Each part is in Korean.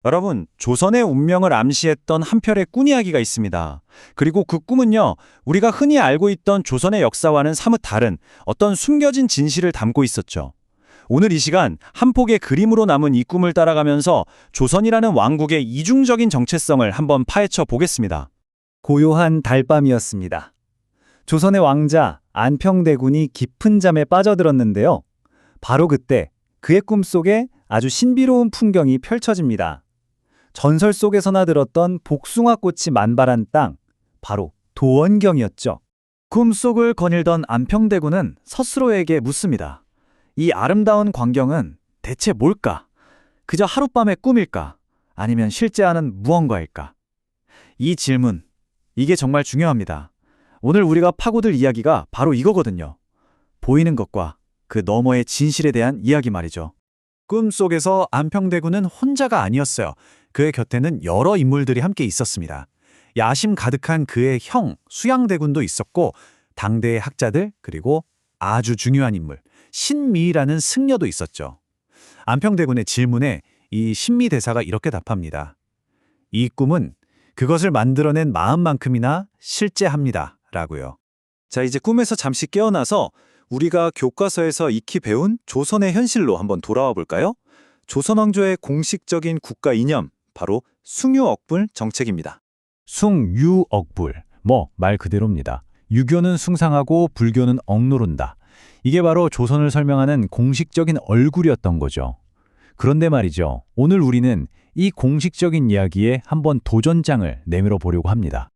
여러분, 조선의 운명을 암시했던 한 편의 꿈 이야기가 있습니다. 그리고 그 꿈은요, 우리가 흔히 알고 있던 조선의 역사와는 사뭇 다른 어떤 숨겨진 진실을 담고 있었죠. 오늘 이 시간 한 폭의 그림으로 남은 이 꿈을 따라가면서 조선이라는 왕국의 이중적인 정체성을 한번 파헤쳐 보겠습니다. 고요한 달밤이었습니다. 조선의 왕자 안평대군이 깊은 잠에 빠져들었는데요. 바로 그때 그의 꿈속에 아주 신비로운 풍경이 펼쳐집니다. 전설 속에서나 들었던 복숭아꽃이 만발한 땅, 바로 도원경이었죠. 꿈속을 거닐던 안평대군은 스스로에게 묻습니다. 이 아름다운 광경은 대체 뭘까? 그저 하룻밤의 꿈일까? 아니면 실제하는 무언가일까? 이 질문, 이게 정말 중요합니다. 오늘 우리가 파고들 이야기가 바로 이거거든요. 보이는 것과 그 너머의 진실에 대한 이야기 말이죠. 꿈속에서 안평대군은 혼자가 아니었어요. 그의 곁에는 여러 인물들이 함께 있었습니다. 야심 가득한 그의 형 수양대군도 있었고 당대의 학자들 그리고 아주 중요한 인물 신미라는 승려도 있었죠. 안평대군의 질문에 이 신미대사가 이렇게 답합니다. 이 꿈은 그것을 만들어낸 마음만큼이나 실제합니다. 라고요. 자, 이제 꿈에서 잠시 깨어나서 우리가 교과서에서 익히 배운 조선의 현실로 한번 돌아와 볼까요? 조선 왕조의 공식적인 국가 이념, 바로 숭유억불 정책입니다. 숭유억불, 말 그대로입니다. 유교는 숭상하고 불교는 억누른다. 이게 바로 조선을 설명하는 공식적인 얼굴이었던 거죠. 그런데 말이죠. 오늘 우리는 이 공식적인 이야기에 한번 도전장을 내밀어 보려고 합니다.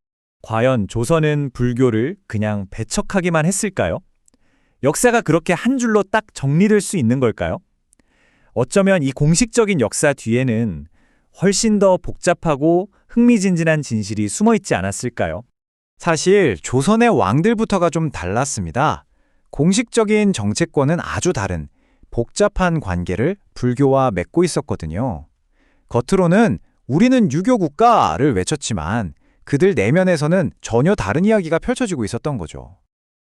과연 조선은 불교를 그냥 배척하기만 했을까요? 역사가 그렇게 한 줄로 딱 정리될 수 있는 걸까요? 어쩌면 이 공식적인 역사 뒤에는 훨씬 더 복잡하고 흥미진진한 진실이 숨어 있지 않았을까요? 사실 조선의 왕들부터가 좀 달랐습니다. 공식적인 정체권은 아주 다른 복잡한 관계를 불교와 맺고 있었거든요. 겉으로는 우리는 유교 국가를 외쳤지만 그들 내면에서는 전혀 다른 이야기가 펼쳐지고 있었던 거죠.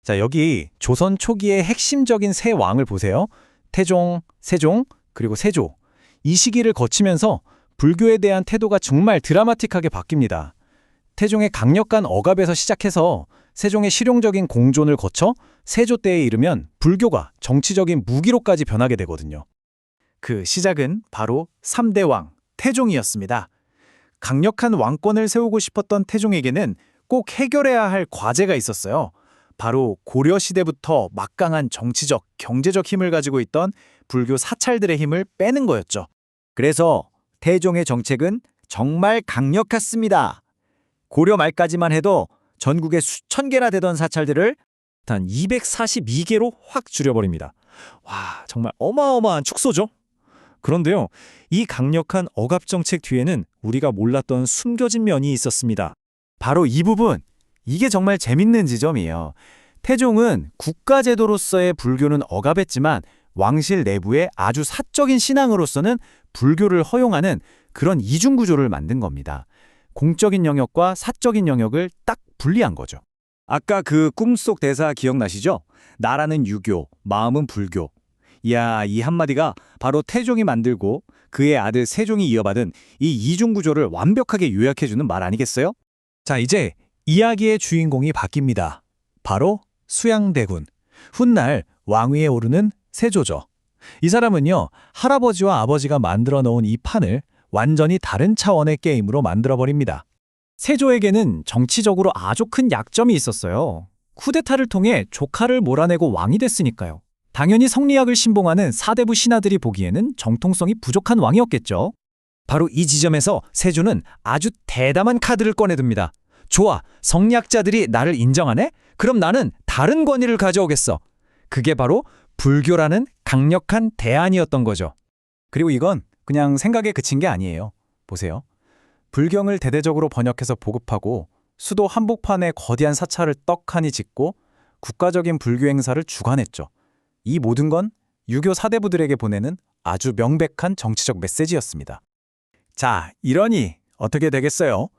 자, 여기 조선 초기의 핵심적인 세 왕을 보세요. 태종, 세종, 그리고 세조. 이 시기를 거치면서 불교에 대한 태도가 정말 드라마틱하게 바뀝니다. 태종의 강력한 억압에서 시작해서 세종의 실용적인 공존을 거쳐 세조 때에 이르면 불교가 정치적인 무기로까지 변하게 되거든요. 그 시작은 바로 3대 왕, 태종이었습니다. 강력한 왕권을 세우고 싶었던 태종에게는 꼭 해결해야 할 과제가 있었어요. 바로 고려시대부터 막강한 정치적, 경제적 힘을 가지고 있던 불교 사찰들의 힘을 빼는 거였죠. 그래서 태종의 정책은 정말 강력했습니다. 고려 말까지만 해도 전국에 수천 개나 되던 사찰들을 단 242개로 확 줄여버립니다. 와, 정말 어마어마한 축소죠? 그런데요, 이 강력한 억압 정책 뒤에는 우리가 몰랐던 숨겨진 면이 있었습니다. 바로 이 부분, 이게 정말 재밌는 지점이에요. 태종은 국가제도로서의 불교는 억압했지만 왕실 내부의 아주 사적인 신앙으로서는 불교를 허용하는 그런 이중구조를 만든 겁니다. 공적인 영역과 사적인 영역을 딱 분리한 거죠. 아까 그 꿈속 대사 기억나시죠? 나라는 유교, 마음은 불교. 이야, 이 한마디가 바로 태종이 만들고 그의 아들 세종이 이어받은 이 이중구조를 완벽하게 요약해주는 말 아니겠어요? 자, 이제 이야기의 주인공이 바뀝니다. 바로 수양대군. 훗날 왕위에 오르는 세조죠. 이 사람은요, 할아버지와 아버지가 만들어 놓은 이 판을 완전히 다른 차원의 게임으로 만들어버립니다. 세조에게는 정치적으로 아주 큰 약점이 있었어요. 쿠데타를 통해 조카를 몰아내고 왕이 됐으니까요. 당연히 성리학을 신봉하는 사대부 신하들이 보기에는 정통성이 부족한 왕이었겠죠. 바로 이 지점에서 세조는 아주 대담한 카드를 꺼내듭니다. 좋아, 성리학자들이 나를 인정하네? 그럼 나는 다른 권위를 가져오겠어. 그게 바로 불교라는 강력한 대안이었던 거죠. 그리고 이건 그냥 생각에 그친 게 아니에요. 보세요. 불경을 대대적으로 번역해서 보급하고 수도 한복판에 거대한 사찰을 떡하니 짓고 국가적인 불교 행사를 주관했죠. 이 모든 건 유교 사대부들에게 보내는 아주 명백한 정치적 메시지였습니다. 자, 이러니 어떻게 되겠어요?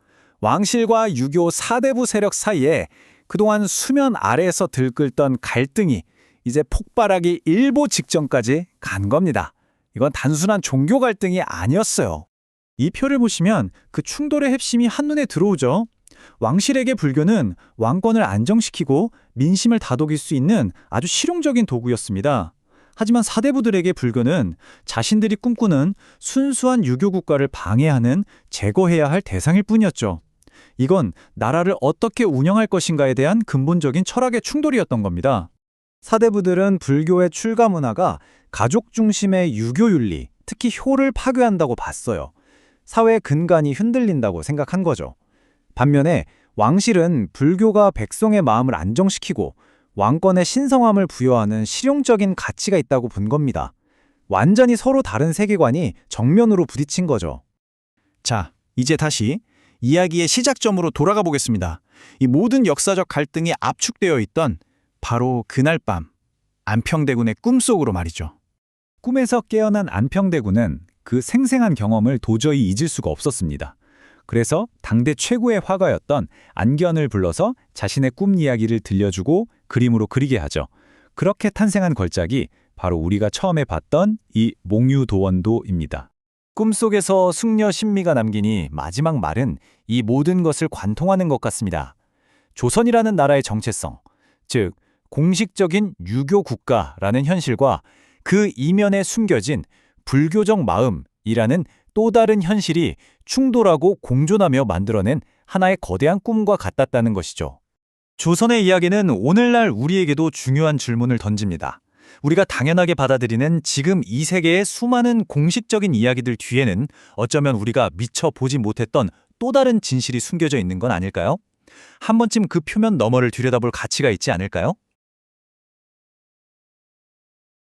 왕실과 유교 사대부 세력 사이에 그동안 수면 아래에서 들끓던 갈등이 이제 폭발하기 일보 직전까지 간 겁니다. 이건 단순한 종교 갈등이 아니었어요. 이 표를 보시면 그 충돌의 핵심이 한눈에 들어오죠. 왕실에게 불교는 왕권을 안정시키고 민심을 다독일 수 있는 아주 실용적인 도구였습니다. 하지만 사대부들에게 불교는 자신들이 꿈꾸는 순수한 유교 국가를 방해하는 제거해야 할 대상일 뿐이었죠. 이건 나라를 어떻게 운영할 것인가에 대한 근본적인 철학의 충돌이었던 겁니다. 사대부들은 불교의 출가 문화가 가족 중심의 유교 윤리, 특히 효를 파괴한다고 봤어요. 사회 근간이 흔들린다고 생각한 거죠. 반면에 왕실은 불교가 백성의 마음을 안정시키고 왕권의 신성함을 부여하는 실용적인 가치가 있다고 본 겁니다. 완전히 서로 다른 세계관이 정면으로 부딪힌 거죠. 자, 이제 다시 이야기의 시작점으로 돌아가 보겠습니다. 이 모든 역사적 갈등이 압축되어 있던 바로 그날 밤 안평대군의 꿈속으로 말이죠. 꿈에서 깨어난 안평대군은 그 생생한 경험을 도저히 잊을 수가 없었습니다. 그래서 당대 최고의 화가였던 안견을 불러서 자신의 꿈 이야기를 들려주고 그림으로 그리게 하죠. 그렇게 탄생한 걸작이 바로 우리가 처음에 봤던 이 몽유도원도입니다. 꿈속에서 숙녀 신미가 남긴 이 마지막 말은 이 모든 것을 관통하는 것 같습니다. 조선이라는 나라의 정체성, 즉 공식적인 유교 국가라는 현실과 그 이면에 숨겨진 불교적 마음이라는 또 다른 현실이 충돌하고 공존하며 만들어낸 하나의 거대한 꿈과 같았다는 것이죠. 조선의 이야기는 오늘날 우리에게도 중요한 질문을 던집니다. 우리가 당연하게 받아들이는 지금 이 세계의 수많은 공식적인 이야기들 뒤에는 어쩌면 우리가 미처 보지 못했던 또 다른 진실이 숨겨져 있는 건 아닐까요? 한 번쯤 그 표면 너머를 들여다볼 가치가 있지 않을까요?